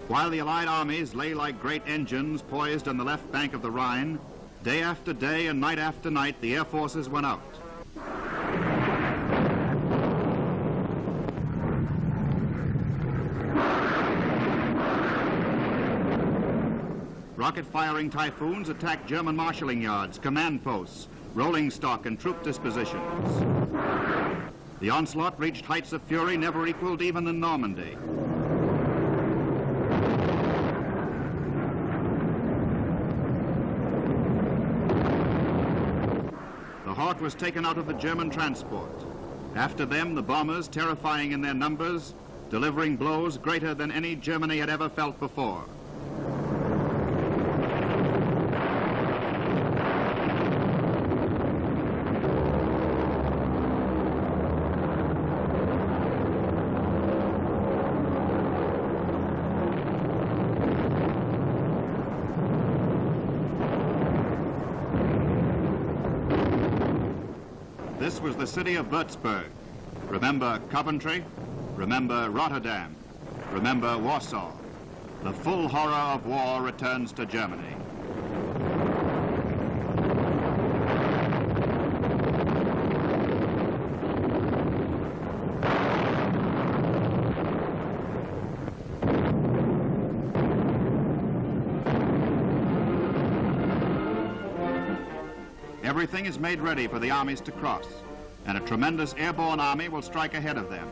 While the Allied armies lay like great engines poised on the left bank of the Rhine, day after day and night after night, the air forces went out. Rocket-firing Typhoons attacked German marshalling yards, command posts, rolling stock, and troop dispositions. The onslaught reached heights of fury never equaled even in Normandy. The Hawk was taken out of the German transport. After them, the bombers, terrifying in their numbers, delivering blows greater than any Germany had ever felt before. This was the city of Würzburg. Remember Coventry, remember Rotterdam, remember Warsaw. The full horror of war returns to Germany. Everything is made ready for the armies to cross, and a tremendous airborne army will strike ahead of them.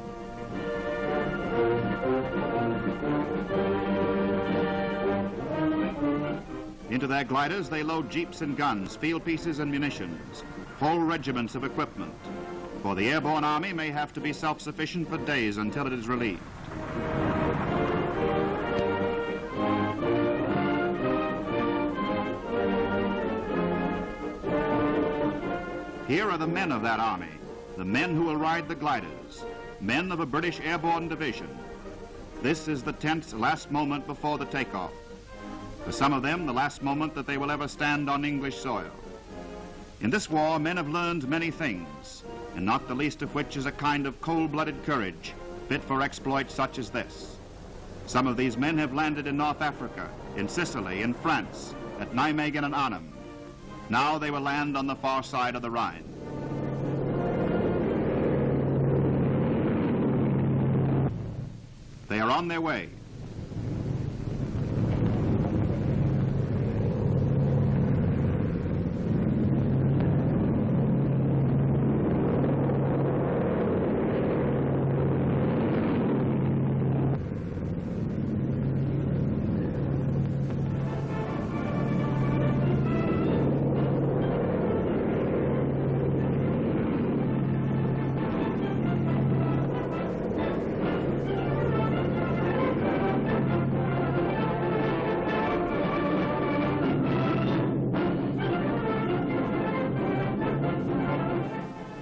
Into their gliders they load jeeps and guns, field pieces and munitions, whole regiments of equipment, for the airborne army may have to be self-sufficient for days until it is relieved. Here are the men of that army, the men who will ride the gliders, men of a British airborne division. This is the tense last moment before the takeoff. For some of them, the last moment that they will ever stand on English soil. In this war, men have learned many things, and not the least of which is a kind of cold-blooded courage fit for exploits such as this. Some of these men have landed in North Africa, in Sicily, in France, at Nijmegen and Arnhem. Now they will land on the far side of the Rhine. They are on their way.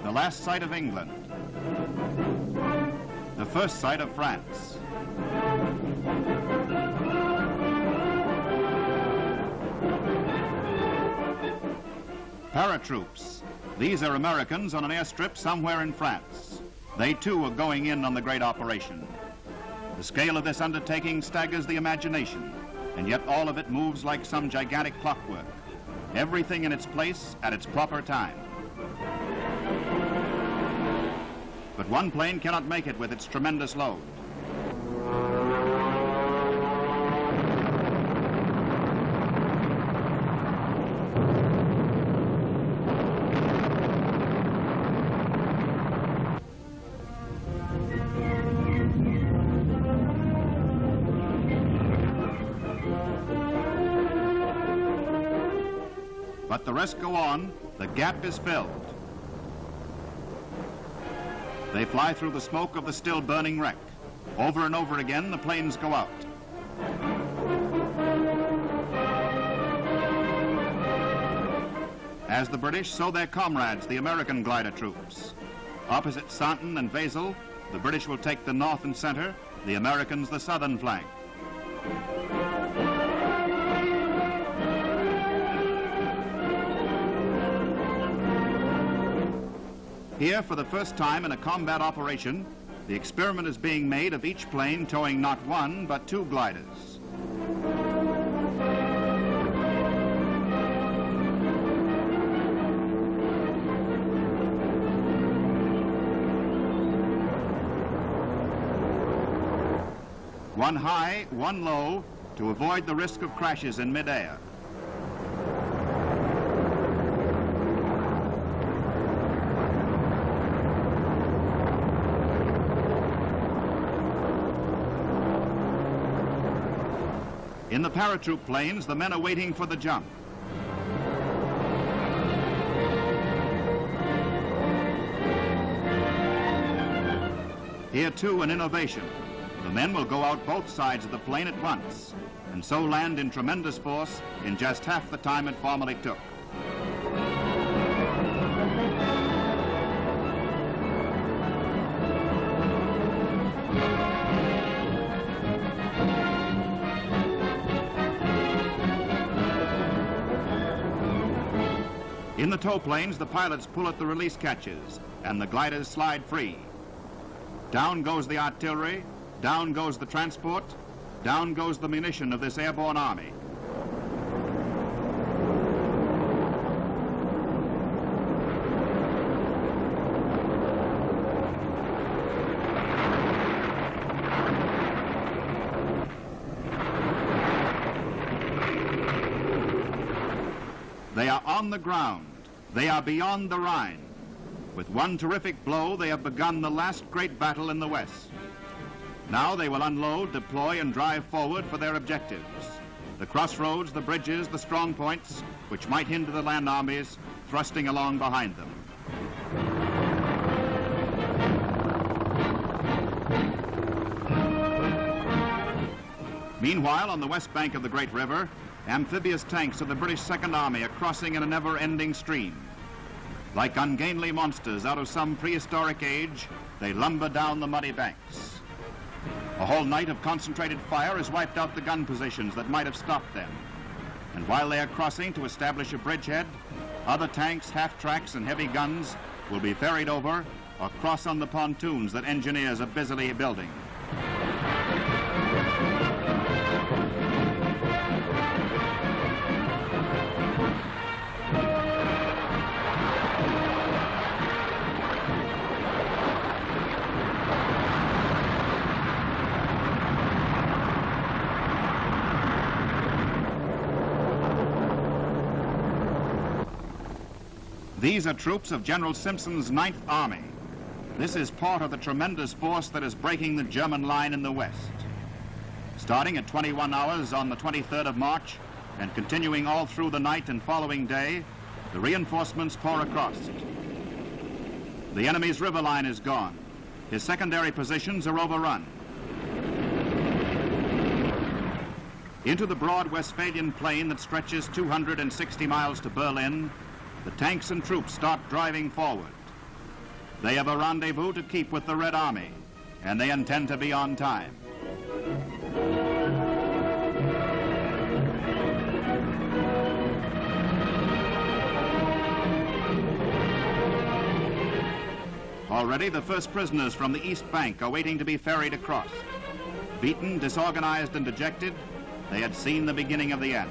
The last sight of England, the first sight of France. Paratroops. These are Americans on an airstrip somewhere in France. They too are going in on the great operation. The scale of this undertaking staggers the imagination, and yet all of it moves like some gigantic clockwork. Everything in its place at its proper time. But one plane cannot make it with its tremendous load. But the rest go on. The gap is filled. They fly through the smoke of the still burning wreck. Over and over again, the planes go out. As the British, so their comrades, the American glider troops. Opposite Sainton and Wesel, the British will take the north and center, the Americans the southern flank. Here, for the first time in a combat operation, the experiment is being made of each plane towing not one, but two gliders. one high, one low, to avoid the risk of crashes in midair. In the paratroop planes, the men are waiting for the jump. Here too an innovation. The men will go out both sides of the plane at once, and so land in tremendous force in just half the time it formerly took. In the tow planes, the pilots pull at the release catches, and the gliders slide free. Down goes the artillery, down goes the transport, down goes the munition of this airborne army. They are on the ground. They are beyond the Rhine. With one terrific blow, they have begun the last great battle in the West. Now they will unload, deploy, and drive forward for their objectives. The crossroads, the bridges, the strong points, which might hinder the land armies thrusting along behind them. Meanwhile, on the west bank of the Great River, amphibious tanks of the British Second Army are crossing in a never-ending stream. Like ungainly monsters out of some prehistoric age, they lumber down the muddy banks. A whole night of concentrated fire has wiped out the gun positions that might have stopped them. And while they are crossing to establish a bridgehead, other tanks, half-tracks, and heavy guns will be ferried over or cross on the pontoons that engineers are busily building. These are troops of General Simpson's 9th Army. This is part of the tremendous force that is breaking the German line in the West. Starting at 21 hours on the 23rd of March and continuing all through the night and following day, the reinforcements pour across. The enemy's river line is gone. His secondary positions are overrun. Into the broad Westphalian plain that stretches 260 miles to Berlin, the tanks and troops start driving forward. They have a rendezvous to keep with the Red Army, and they intend to be on time. Already the first prisoners from the East Bank are waiting to be ferried across. Beaten, disorganized, and dejected, they had seen the beginning of the end.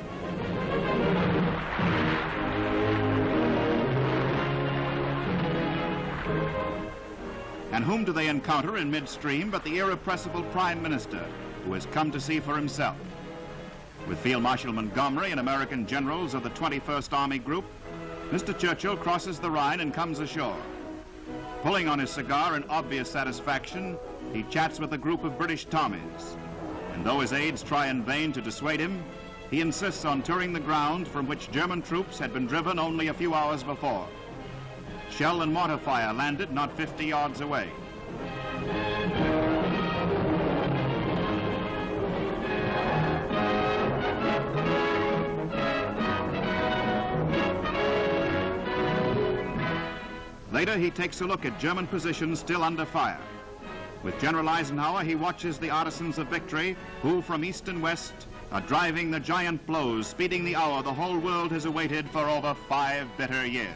And whom do they encounter in midstream but the irrepressible Prime Minister, who has come to see for himself? With Field Marshal Montgomery and American generals of the 21st Army Group, Mr. Churchill crosses the Rhine and comes ashore. Pulling on his cigar in obvious satisfaction, he chats with a group of British Tommies. And though his aides try in vain to dissuade him, he insists on touring the ground from which German troops had been driven only a few hours before. Shell and mortar fire landed not 50 yards away. Later, he takes a look at German positions still under fire. With General Eisenhower, he watches the artisans of victory, who from east and west are driving the giant blows, speeding the hour the whole world has awaited for over 5 bitter years.